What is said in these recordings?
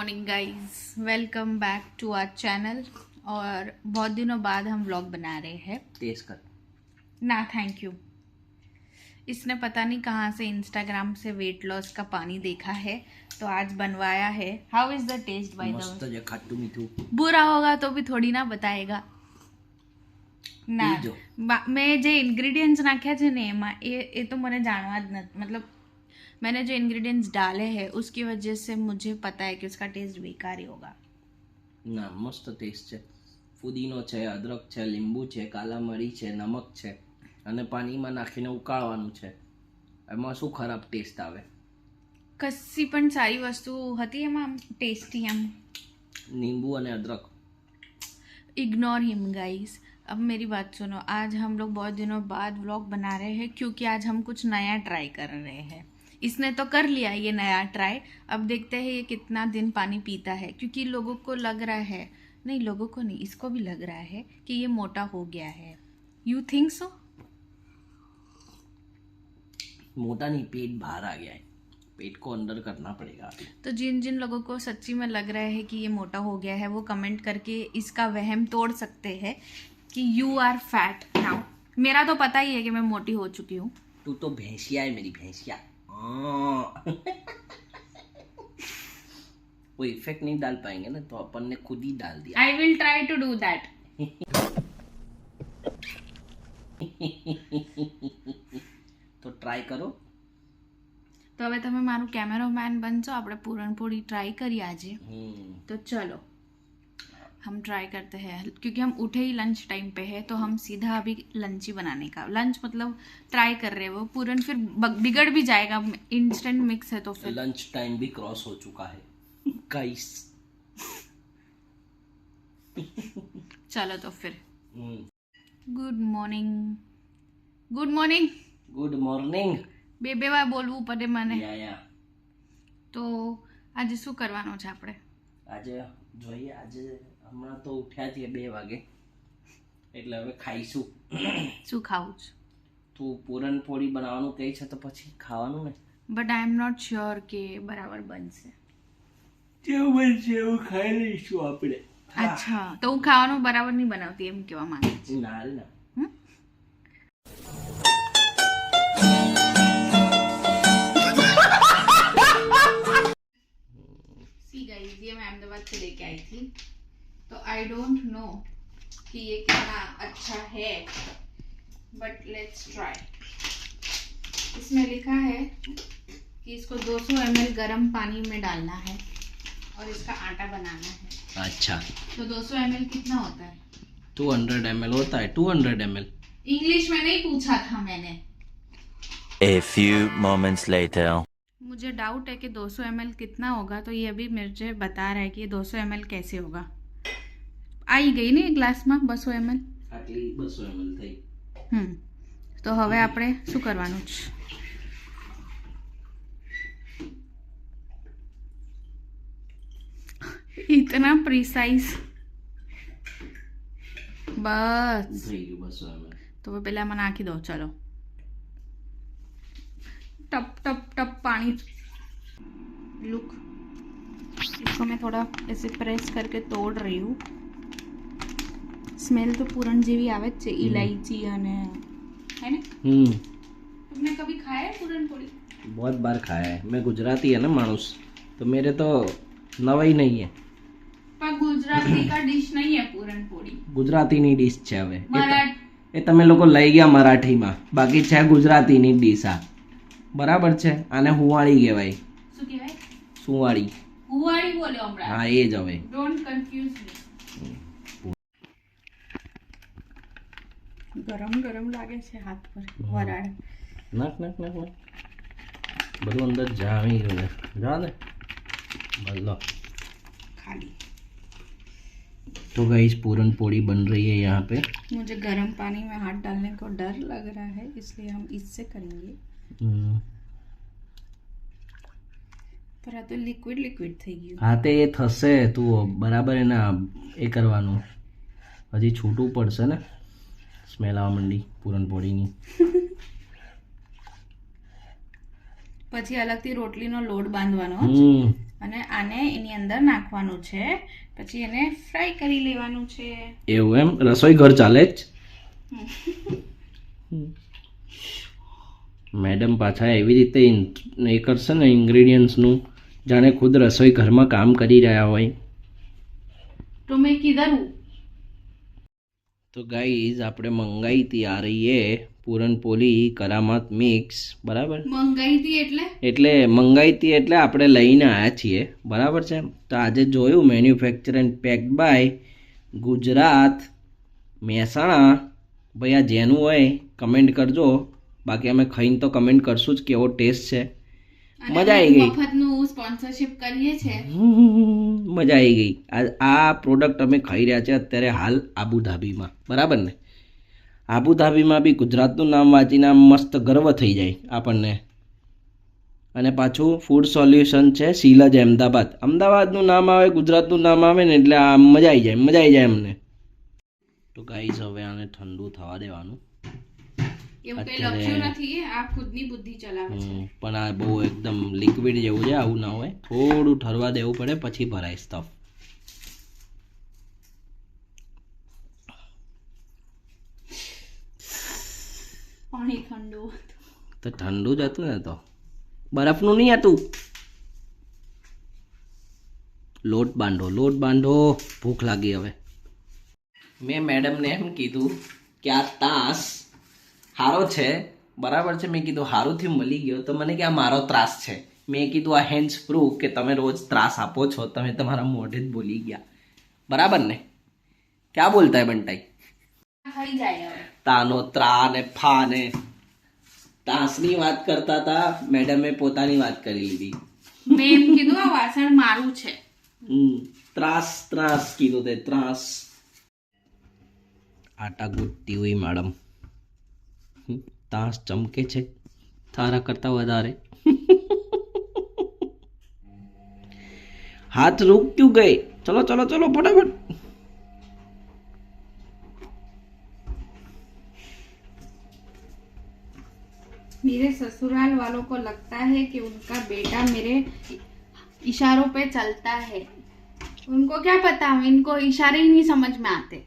Morning guys, welcome back to our channel. और बहुत दिनों बाद हम व्लॉग बना रहे हैं। टेस्ट कर ना थैंक यू। इसने पता नहीं कहाँ से इंस्टाग्राम से वेट लॉस का पानी देखा है तो आज बनवाया है। How is the taste by the way? मस्त है, खट्टू मीठू। बुरा होगा तो भी थोड़ी ना बताएगा ના મેં જે ઇન્ગ્રેડિયન્ટ્સ નાખ્યા છે ને એમાં એ તો મને જાણવા જ નથી, मतलब मैंने जो इंग्रेडिएंट्स डाले हैं उसकी वजह से मुझे पता है कि उसका टेस्ट बेकार ही होगा। ના મસ્ત ટેસ્ટ છે। ફુદીનો છે, અદરક છે, લીંબુ છે, કાલા મરી છે, નમક છે અને પાણીમાં નાખીને ઉકાળવાનું છે। એમાં શું ખરાબ ટેસ્ટ આવે? કશી પણ સારી વસ્તુ હતી એમાં આમ ટેસ્ટી આમ। नींबू અને अदरक। Ignore him guys. अब मेरी बात सुनो, आज हम लोग बहुत दिनों बाद व्लॉग बना रहे हैं क्योंकि आज हम कुछ नया ट्राई कर रहे हैं। इसने तो कर लिया ये नया ट्राई, अब देखते हैं ये कितना दिन पानी पीता है, क्योंकि लोगों को लग रहा है, नहीं लोगों को नहीं, इसको भी लग रहा है कि ये मोटा हो गया है। You think so? मोटा नहीं, पेट बाहर आ गया है, पेट को अंदर करना पड़ेगा। तो जिन जिन लोगों को सच्ची में लग रहा है कि ये मोटा हो गया है वो कमेंट करके इसका वहम तोड़ सकते हैं कि यू आर फैट नाउ। मेरा तो पता ही है कि मैं मोटी हो चुकी हूँ। तू तो भैंसिया है, मेरी भैंसिया। वो इफेक्ट नहीं डाल पाएंगे ना, तो अपन ने खुद ही डाल दिया। I will try to do that. तो ट्राई करो। तो હવે તમે મારું કેમેરામેન બનશો, આપણે પૂરણપોળી ટ્રાય કરીએ આજે। तो चलो हम ट्राई करते हैं, क्योंकि हम उठे ही लंच टाइम पे है तो हम सीधा अभी लंच ही बनाने का, लंच मतलब ट्राई कर रहे हैं। वो पूरन फिर बिगड़ भी जाएगा, इंस्टेंट मिक्स है तो फिर लंच टाइम भी क्रॉस हो चुका है गाइस। चलो तो फिर good morning. Good morning. Good morning. બે વાર બોલવું પડે મને। યા તો આજે શું કરવાનું છે આપણે? આજે જોઈએ, આજે હમણાં તો ઉઠ્યા છીએ 2 વાગે, એટલે હવે ખાઈશું। શું ખાવું છે? તું પૂરણપોળી બનાવવાનું કહે છે તો પછી ખાવાનું ને। But I am not sure કે બરાબર બનશે। જેવું બનશે એવું ખાઈ લઈશું આપણે। અચ્છા, તો હું ખાવાનું બરાબર નહીં બનાવતી એમ કહેવા માંગે છે? ના રે ના। सी गाइस, ये मैं अहमदाबाद से लेके आई थी, तो आई डोंट नो कि ये कितना अच्छा है, बट लेट्स ट्राई। इसमें लिखा है कि इसको 200 ml गर्म पानी में डालना है और इसका आटा बनाना है। अच्छा, तो 200 ml कितना होता है? 200 ml होता है। 200 ml इंग्लिश में नहीं पूछा था मैंने। A few moments later. मुझे डाउट है कि 200 ml कितना होगा, तो ये अभी मुझे बता रहा है कि ये 200 ml कैसे होगा। आई गई ने ग्लास में 200 ml। આટલી 200 ml થઈ। તો હવે આપણે શું કરવાનું છે? इतना प्रिसाइज, बस થઈ ગયું 200 ml। तो वो पहले मैं नाखी दो। चलो, टप टप टप पानी। लुक, इसको मैं थोड़ा ऐसे प्रेस करके तोड़ रही हूँ। स्मेल तो पूरन जेवी आवे જ છે, इलायची અને है ना। तुमने कभी खाया है पूरन पोड़ी? बहुत बार खाया है। मैं गुजराती है ना मानुस, तो मेरे तो नवाई नहीं है। पर गुजराती का डिश नहीं है पूरन पोड़ी, ગુજરાતીની ડીશ છે। હવે મરાઠ એ તમે લોકો લઈ ગયા મરાઠીમાં, બાકી છે ગુજરાતીની ડીશ। આ બરાબર છે। આને હુવાળી કહેવાય। શું કહેવાય? સુવાળી। હુવાળી બોલ્યો હમણાં। હા એ જ। હવે ડોન્ટ કન્ફ્યુઝ મી। ગરમ ગરમ લાગે છે હાથ પર વરાળ। નાખ નાખ નાખ નાખ, બધું અંદર જામી ગયું છે। જા દે બદલો खाली। तो गाइस पूरन पोड़ी बन रही है यहाँ पे। मुझे गर्म पानी में हाथ डालने को डर लग रहा है, इसलिए हम इससे करेंगे। पर आ तो लिक्विड लिक्विड થઈ ગયું। હા તે એ થશે, તું બરાબર એને એ કરવાનું, હજી છૂટું પડશે ને। સ્મેલ આવવા માંડી પૂરણપોળીની। પછી અલગથી રોટલીનો લોટ બાંધવાનો। અને આને એની અંદર નાખવાનું છે, પછી એને ફ્રાય કરી લેવાનું છે. એવું એમ રસોઈ ઘર ચાલે જ. મેડમ પાછા એવી રીતે એ કરશે ને ઇન્ગ્રેડિયન્ટ્સનું જાણે ખુદ રસોઈ ઘરમાં કામ કરી રહ્યા હોય. તો મેં કિધર હું. તો ગાઈઝ આપણે મંગાઈ હતી આ રહી એ પૂરણપોળી કરામત મિક્સ, બરાબર. મંગાઈ હતી એટલે મંગાઈ હતી એટલે આપણે લઈને આવ્યા છીએ, બરાબર છે. તો આજે જોયું manufacture and packed by Gujarat Mehsana. ભાઈ આ જેનું હોય કમેન્ટ કરજો, બાકી અમે ખાઈને તો કમેન્ટ કરશું જ કેવો ટેસ્ટ છે. મજા આવી ગઈ, મફતનું સ્પોન્સરશિપ કરીએ છે. મજા આવી ગઈ. આ પ્રોડક્ટ અમે ખાઈ રહ્યા છે અત્યારે હાલ આબુધાબીમાં, બરાબર ને. આબુધાબીમાં બી ગુજરાતનું નામ વાંચીને આમ મસ્ત ગર્વ થઈ જાય આપણને. અને પાછું ફૂડ સોલ્યુશન છે શીલજ અમદાવાદ. અમદાવાદનું નામ આવે, ગુજરાતનું નામ આવે ને એટલે આ મજા આવી જાય અમને. તો ગાઈસ હવે આને ઠંડુ થવા દેવાનું. એવું કઈ લખ્યું નથી, આ ખુદની બુદ્ધિ ચલાવે છે. પણ આ બહુ એકદમ લિક્વિડ જેવું છે, આવું ના હોય. થોડું ઠરવા દેવું પડે પછી ભરાય સ્ટફ. પાણી ઠંડુ તો ઠંડુ જ હતું ને, તો બરફનું નહીં હતું. લોટ બાંધો. ભૂખ લાગી હવે. મેં મેડમને એમ કીધું કે આ તાસ સારો છે, બરાબર છે. મેં કીધું સારુંથી મળી ગયો તો મને કે આ મારો ત્રાસ છે. મેં કીધું આ હેન્ડ્સ પ્રૂફ કે તમે રોજ ત્રાસ આપો છો, તમે તમારા મોઢે જ બોલી ગયા, બરાબર ને. ક્યાં બોલતા હે બંટાઈ? થઈ જાય હવે. તાનો ત્રા ને ફા ને તાસની વાત કરતા હતા, મેડમે પોતાની વાત કરી લીધી. મેં એમ કીધું આ વાસણ મારું છે. ત્રાસ કીધું તે ત્રાસ. આટા ગુટતી હોય મેડમ. તાસ ચમકે છે તારા કરતા વધારે. હાથ રૂક ક્યું ગए? ચલો ફટાફટ. मेरे ससुराल वालों को लगता है कि उनका बेटा मेरे इशारों पे चलता है. उनको क्या पता, इनको इशारे ही नहीं समझ में आते.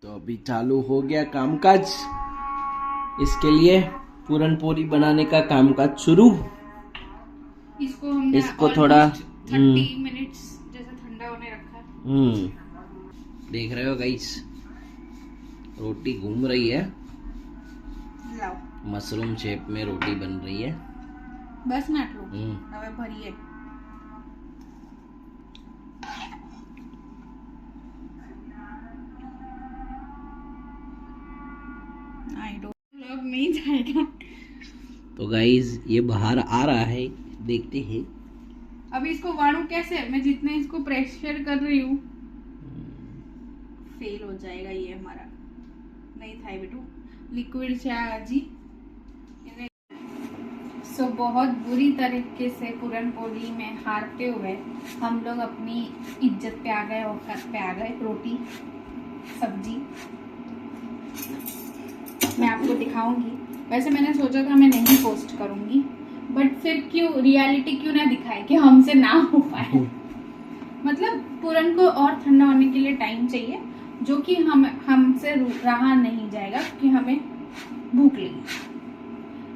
तो अभी चालू हो गया कामकाज. इसके लिए पूरनपोली बनाने का कामकाज शुरू. इसको थोड़ा 30 मिनट्स जैसे ठंडा होने रखा. देख रहे हो गाइस, रोटी घूम रही है. लाओ. मशरूम शेप में रोटी बन रही है. बस ना आटલું. હવે ભરીએ. आई डोंट लव नहीं जाएगा. तो गाइस ये बाहर आ रहा है, देखते हैं. अभी इसको वाणू कैसे, मैं जितने इसको प्रेशर कर रही हूँ फेल हो जाएगा ये हमारा. नहीं था बेटू, लिक्विड છે આ હજી. सो बहुत बुरी तरीके से पूरनपोली में हारते हुए हम लोग अपनी इज्जत पे आ गए, औकात पे आ गए. रोटी सब्जी मैं आपको दिखाऊंगी. वैसे मैंने सोचा था मैं नहीं पोस्ट करूंगी, बट फिर क्यों रियलिटी क्यों ना दिखाए कि हमसे ना हो पाए. मतलब पूरन को और ठंडा होने के लिए टाइम चाहिए, जो कि हमसे रहा नहीं जाएगा क्योंकि हमें भूख लगी.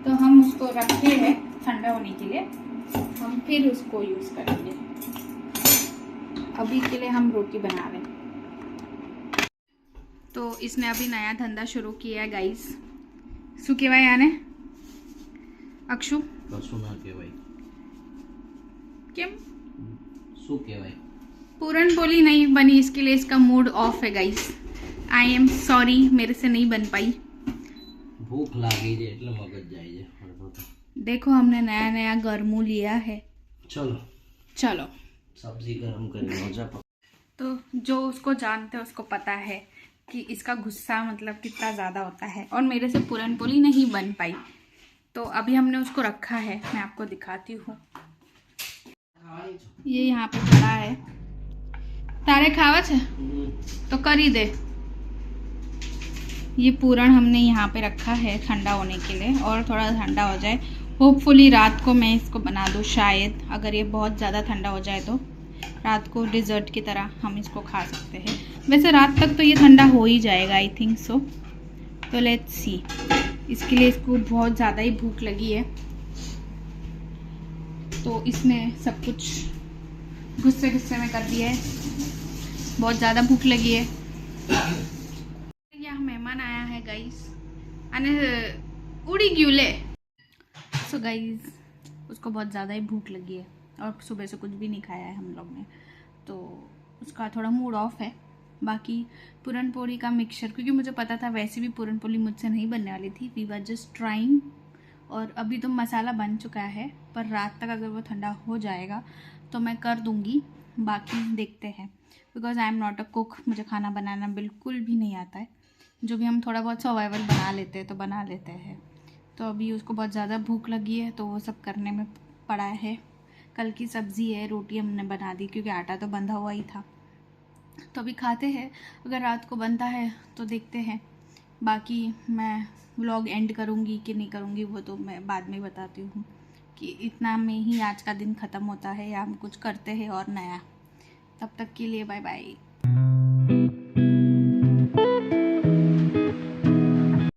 तो हम उसको रखे हैं ठंडा होने के लिए, हम फिर उसको यूज़ करेंगे. अभी के लिए हम रोटी बना रहे हैं. तो इसने अभी नया धंधा शुरू किया है गाइस. શું કહેવાય આને અક્ષુ? કશું ના કહેવાય. કેમ? શું કહેવાય? पूरनपोली नहीं बनी, इसके लिए इसका मूड ऑफ है गाइस. आई एम सॉरी, मेरे से नहीं बन पाई. भूख लागी है એટલે મગજ જાય છે. देखो हमने नया नया गरमू लिया है. चलो सब्जी गरम करनी हो जा. तो जो उसको जानते हैं उसको पता है कि इसका गुस्सा मतलब कितना ज़्यादा होता है. और मेरे से पूरनपोली नहीं बन पाई, तो अभी हमने उसको रखा है. मैं आपको दिखाती हूँ. ये यहाँ पे पड़ा है. तारे खावा है तो करी दे. ये पूरण हमने यहाँ पे रखा है ठंडा होने के लिए, और थोड़ा ठंडा हो जाए होपफुली रात को मैं इसको बना दूँ, शायद अगर ये बहुत ज़्यादा ठंडा हो जाए तो रात को डिज़र्ट की तरह हम इसको खा सकते हैं। वैसे रात तक तो ये ठंडा हो ही जाएगा, आई थिंक सो। तो लेट्स सी। इसके लिए इसको बहुत ज़्यादा ही भूख लगी है, तो इसने सब कुछ गुस्से गुस्से में कर दिया है। बहुत ज़्यादा भूख लगी है। यहाँ मेहमान आया है गाइस, अने उड़ी ग्यूले। सो गाइस, उसको बहुत ज़्यादा ही भूख लगी है और सुबह से कुछ भी नहीं खाया है हम लोग ने, तो उसका थोड़ा मूड ऑफ है। बाकी पूरन पोली का मिक्सचर, क्योंकि मुझे पता था वैसे भी पूरन पोली मुझसे नहीं बनने वाली थी, वी वर जस्ट ट्राइंग। और अभी तो मसाला बन चुका है, पर रात तक अगर वो ठंडा हो जाएगा तो मैं कर दूँगी। बाकी देखते हैं, because I am not a cook, मुझे खाना बनाना बिल्कुल भी नहीं आता है। जो भी हम थोड़ा बहुत सर्वाइवल बना लेते हैं तो बना लेते हैं। तो अभी उसको बहुत ज़्यादा भूख लगी है तो वो सब करने में पड़ा है। कल की सब्ज़ी है, रोटी हमने बना दी क्योंकि आटा तो बंधा हुआ ही था। तो अभी खाते हैं, अगर रात को बनता है तो देखते हैं। बाकी मैं व्लॉग एंड करूँगी कि नहीं करूँगी वो तो मैं बाद में बताती हूँ, कि इतना में ही आज का दिन ख़त्म होता है या हम कुछ करते हैं और नया। तब तक के लिए बाय बाय।